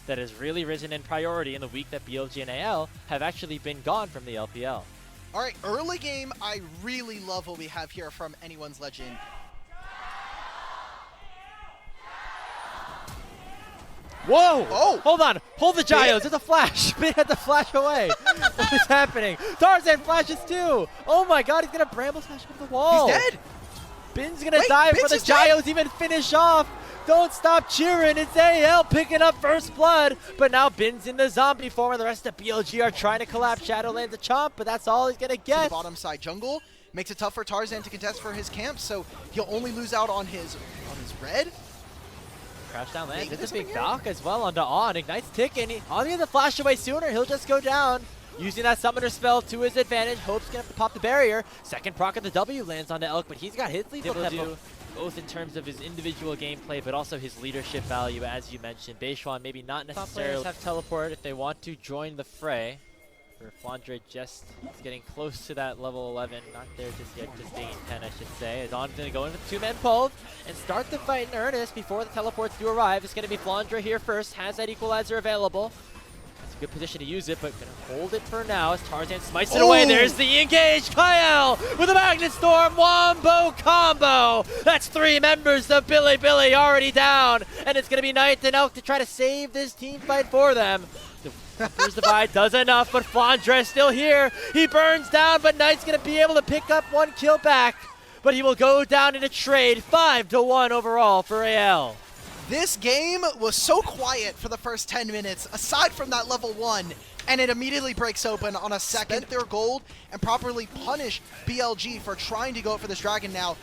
that has really risen in priority in the week that BLG and AL have actually been gone from the LPL. All right, early game, I really love what we have here from Anyone's Legend. Whoa! Oh! Hold on! Hold the gyos! There's a flash! Bin had to flash away! What is happening? Tarzan flashes too! Oh my god, he's gonna bramble smash over the wall! He's dead! Bin's gonna die before the gyos even finish off! Don't stop cheering! It's AL picking up first blood! But now Bin's in the zombie form and the rest of BLG are trying to collapse Shadowlands a chomp, but that's all he's gonna get! To the bottom side jungle. Makes it tough for Tarzan to contest for his camp, so he'll only lose out on his red. Crash down land. It's a big Valk as well onto On. Ignite's ticking. On the flash away sooner. He'll just go down. Using that summoner spell to his advantage. Hope's gonna have to pop the barrier. Second proc of the W lands onto Elk, but he's got his lethal tempo. Both in terms of his individual gameplay, but also his leadership value, as you mentioned. Beishwan maybe not necessarily have teleport if they want to join the fray. For Flandre just getting close to that level 11. Not there just yet, just being 10, I should say. Is On going to go in with two-man pull and start the fight in earnest before the teleports do arrive. It's going to be Flandre here first, has that equalizer available. It's a good position to use it, but going to hold it for now as Tarzan smites it away. There's the engage. Kyle with a Magnet Storm Wombo combo. That's three members of Bilibili already down. And it's going to be Knight and Elk to try to save this team fight for them. The divide does enough, but Flandre still here. He burns down, but Knight's going to be able to pick up one kill back. But he will go down in a trade, 5-1 overall for AL. This game was so quiet for the first 10 minutes, aside from that level 1, and it immediately breaks open on a second. Their gold and properly punish BLG for trying to go for this dragon now.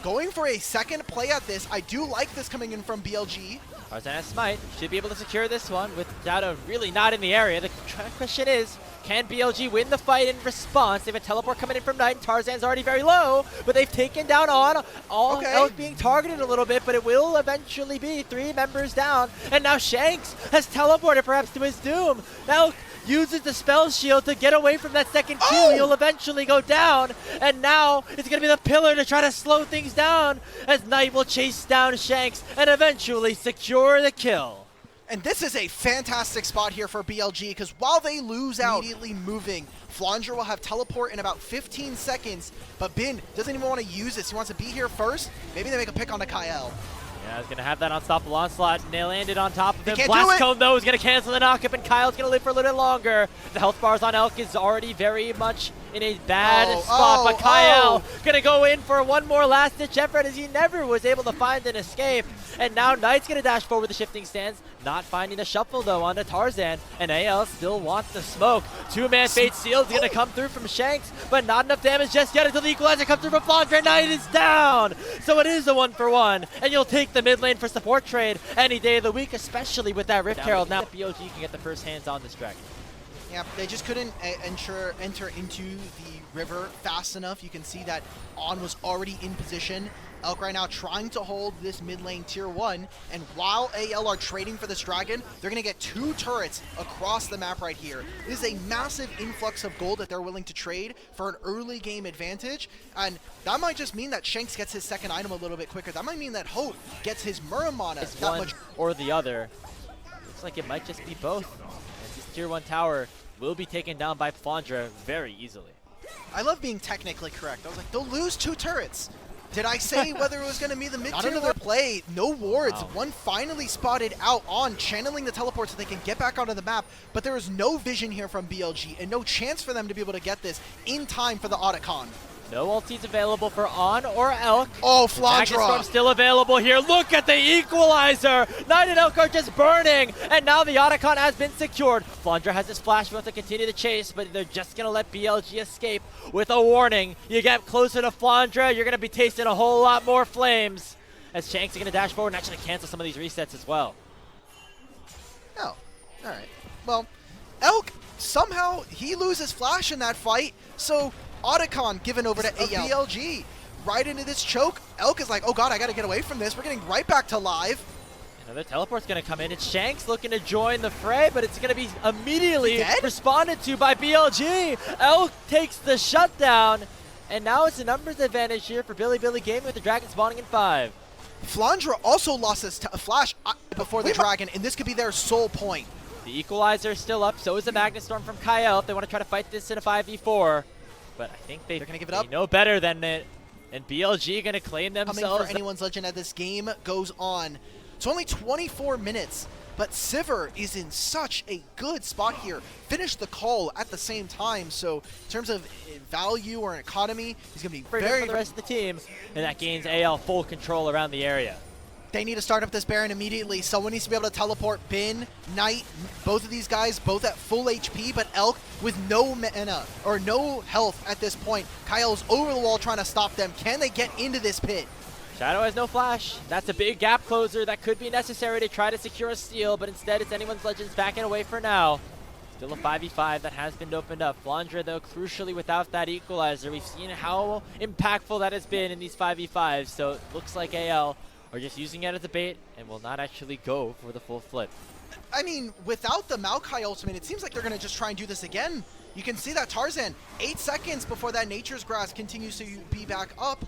Going for a second play at this, I do like this coming in from BLG. Tarzan has Smite, should be able to secure this one with Dado really not in the area. The question is, can BLG win the fight in response? They have a teleport coming in from Knight, and Tarzan's already very low, but they've taken down On. All else being targeted a little bit, but it will eventually be three members down. And now Shanks has teleported perhaps to his doom. Now uses the spell shield to get away from that second kill. He'll eventually go down, and now it's going to be the pillar to try to slow things down as Knight will chase down Shanks and eventually secure the kill. And this is a fantastic spot here for BLG, because while they lose out, immediately moving, Flandre will have teleport in about 15 seconds, but Bin doesn't even want to use this. He wants to be here first. Maybe they make a pick on the Kyle. Yeah, he's going to have that unstoppable onslaught. Nail landed on top of him. Can't Blast do it. Cone, though, is going to cancel the knockup, and Kyle's going to live for a little bit longer. The health bars on Elk is already very much in a bad spot, but Kyle going to go in for one more last-ditch effort as he never was able to find an escape. And now Knight's going to dash forward with the shifting stance, not finding the shuffle, though, onto Tarzan. And AL still wants the smoke. Two-man Fate Seal's going to come through from Shanks, but not enough damage just yet until the equalizer comes through from Flandre. Knight is down! So it is a 1-for-1, and you'll take the mid lane for support trade any day of the week, especially with that Rift Herald. Now BLG can get the first hands on this dragon. Yeah, they just couldn't enter into the river fast enough. You can see that On was already in position. Elk right now trying to hold this mid lane tier 1, and while AL are trading for this dragon, they're going to get 2 turrets across the map right here. This is a massive influx of gold that they're willing to trade for an early game advantage, and that might just mean that Shanks gets his second item a little bit quicker. That might mean that Hope gets his Muramana It's that one much or the other. Looks like it might just be both. And this tier 1 tower will be taken down by Flandre very easily. I love being technically correct. I was like, they'll lose 2 turrets. Did I say whether it was going to be the mid-tier? Not another play. No wards. Wow. One finally spotted out On, channeling the teleport so they can get back onto the map. But there is no vision here from BLG and no chance for them to be able to get this in time for the Otacon. No ultis available for On or Elk. Oh, Magnet Flandre. Storm still available here. Look at the equalizer. Knight and Elk are just burning. And now the Otacon has been secured. Flandre has his flash. We want to continue the chase, but they're just going to let BLG escape with a warning. You get closer to Flandre, you're going to be tasting a whole lot more flames. As Shanks are going to dash forward and actually cancel some of these resets as well. Oh, all right. Well, Elk, somehow he loses flash in that fight, so Otacon given over to BLG. Right into this choke. Elk is like, oh god, I gotta get away from this. We're getting right back to live. Another teleport's gonna come in. It's Shanks looking to join the fray, but it's gonna be immediately responded to by BLG. Elk takes the shutdown, and now it's a numbers advantage here for Bilibili Gaming with the Dragon spawning in 5. Flandra also lost a flash before the Dragon, and this could be their sole point. The equalizer is still up, so is the Magnet Storm from Kyle if they want to try to fight this in a 5v4. But I think they're going to give it up. Know better than it. And BLG going to claim themselves. Coming for anyone's legend as this game goes on. It's only 24 minutes, but Sivir is in such a good spot here. Finished the call at the same time, so in terms of value or an economy, he's going to be very for the rest of the team, and that gains AL full control around the area. They need to start up this Baron immediately. Someone needs to be able to teleport Bin, Knight, both of these guys, both at full HP, but Elk with no mana or no health at this point. Kyle's over the wall trying to stop them. Can they get into this pit? Shadow has no flash. That's a big gap closer that could be necessary to try to secure a steal, but instead it's anyone's legends backing away for now. Still a 5v5 that has been opened up. Flandra, though, crucially without that equalizer. We've seen how impactful that has been in these 5v5s, so it looks like AL are just using it as a bait and will not actually go for the full flip. I mean, without the Maokai ultimate, it seems like they're going to just try and do this again. You can see that Tarzan, 8 seconds before that Nature's Grass continues to be back up.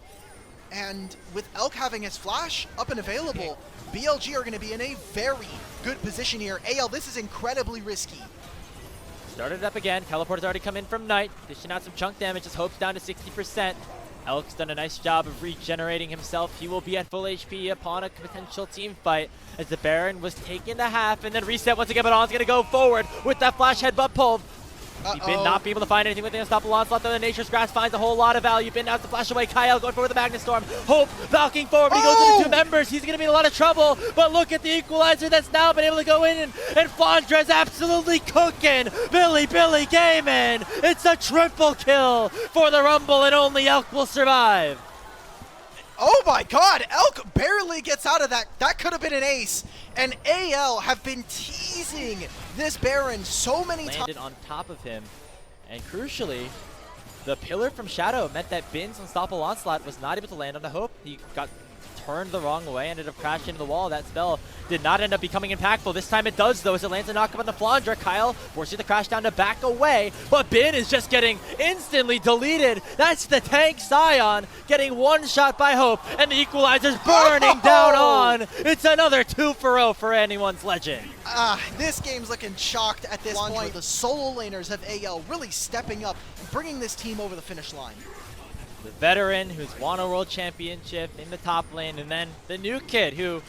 And with Elk having his flash up and available, BLG are going to be in a very good position here. AL, this is incredibly risky. Started it up again. Teleport's already come in from Knight, dishing out some chunk damage. His hope's down to 60%. Elk's done a nice job of regenerating himself. He will be at full HP upon a potential team fight as the Baron was taken to half and then reset once again, but On's going to go forward with that flash headbutt pulled. Bin not be able to find anything with the unstoppable onslaught, though the Nature's Grass finds a whole lot of value. Bin has to flash away. Kyle going forward with the Magnet Storm. Hope valking forward, but he goes to the 2 members. He's going to be in a lot of trouble, but look at the equalizer that's now been able to go in, and Flandra's absolutely cooking. Bilibili gaming. It's a triple kill for the Rumble, and only Elk will survive. Oh my god, Elk barely gets out of that. That could have been an ace. And AL have been teasing this Baron so many times. Landed on top of him. And crucially, the pillar from Shadow meant that Bin's unstoppable onslaught was not able to land on the Hope. He got turned the wrong way, ended up crashing into the wall. That spell did not end up becoming impactful. This time it does, though, as it lands a knockup on the Flandra. Kyle forcing the crash down to back away, but Bin is just getting instantly deleted. That's the tank Scion getting one shot by Hope, and the equalizer's burning down on. It's another 2-for-0 for anyone's legend. This game's looking shocked at this point. The solo laners of AL really stepping up and bringing this team over the finish line. The veteran who's won a world championship in the top lane, and then the new kid who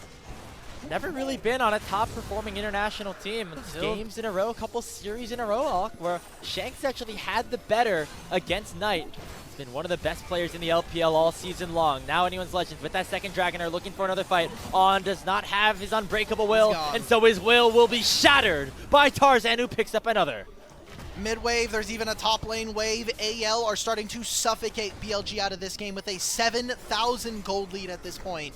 never really been on a top performing international team. Games in a row, a couple series in a row, where Shanks actually had the better against Knight. He's been one of the best players in the LPL all season long. Now anyone's legend with that second dragon are looking for another fight. On does not have his unbreakable will, and so his will be shattered by Tarzan, who picks up another. Mid-wave, there's even a top lane wave. AL are starting to suffocate BLG out of this game with a 7,000 gold lead at this point.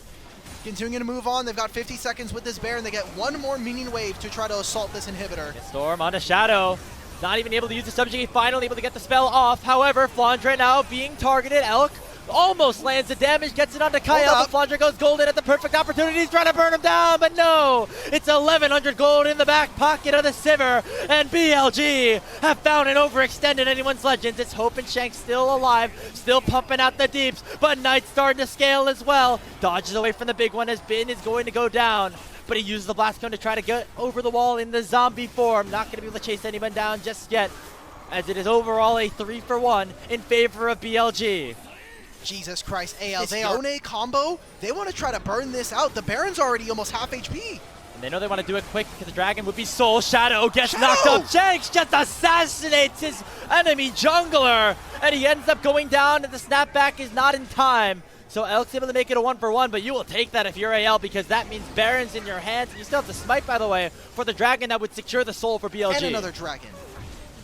Continuing to move on, they've got 50 seconds with this Baron. They get one more minion wave to try to assault this inhibitor. Storm onto Shadow. Not even able to use the subjugate, finally able to get the spell off. However, Flandra now being targeted. Elk almost lands the damage, gets it onto Kyle, but Flandra goes golden at the perfect opportunity. He's trying to burn him down, but no! It's 1,100 gold in the back pocket of the Sivir, and BLG have found an overextended anyone's legends. It's Hope and Shank still alive, still pumping out the deeps, but Knight's starting to scale as well. Dodges away from the big one as Bin is going to go down, but he uses the blast cone to try to get over the wall in the zombie form. Not going to be able to chase anyone down just yet, as it is overall a 3-for-1 in favor of BLG. Jesus Christ, AL, they Yone combo, they want to try to burn this out. The Baron's already almost half HP. And they know they want to do it quick because the dragon would be Soul. Shadow gets knocked up. Shanks just assassinates his enemy jungler, and he ends up going down, and the snapback is not in time. So Elk's able to make it a 1-for-1, but you will take that if you're AL, because that means Baron's in your hands. You still have to smite, by the way, for the dragon that would secure the soul for BLG. And another dragon.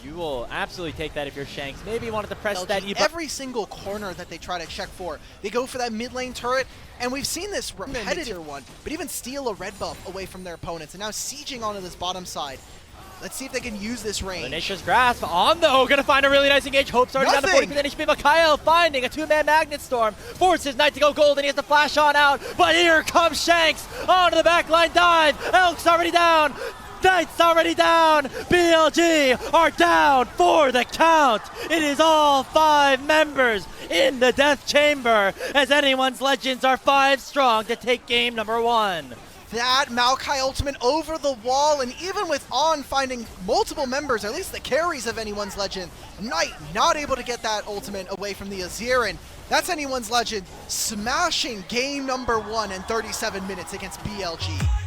You will absolutely take that if you're Shanks. Maybe you wanted to press that E button. Every single corner that they try to check for, they go for that mid lane turret, and we've seen this repetitive one, but even steal a red buff away from their opponents, and now sieging onto this bottom side. Let's see if they can use this range. The Nature's Grasp on though, gonna find a really nice engage. Hope's already down to 40% HP, but Kyle finding a 2-man Magnet Storm. Forces Knight to go gold, and he has to flash on out, but here comes Shanks onto the backline dive. Elk's already down. Knight's already down. BLG are down for the count. It is all 5 members in the death chamber as Anyone's Legends are 5 strong to take game number 1. That Maokai ultimate over the wall, and even with On finding multiple members, or at least the carries of Anyone's Legend, Knight not able to get that ultimate away from the Azir, and that's Anyone's Legend smashing game number 1 in 37 minutes against BLG.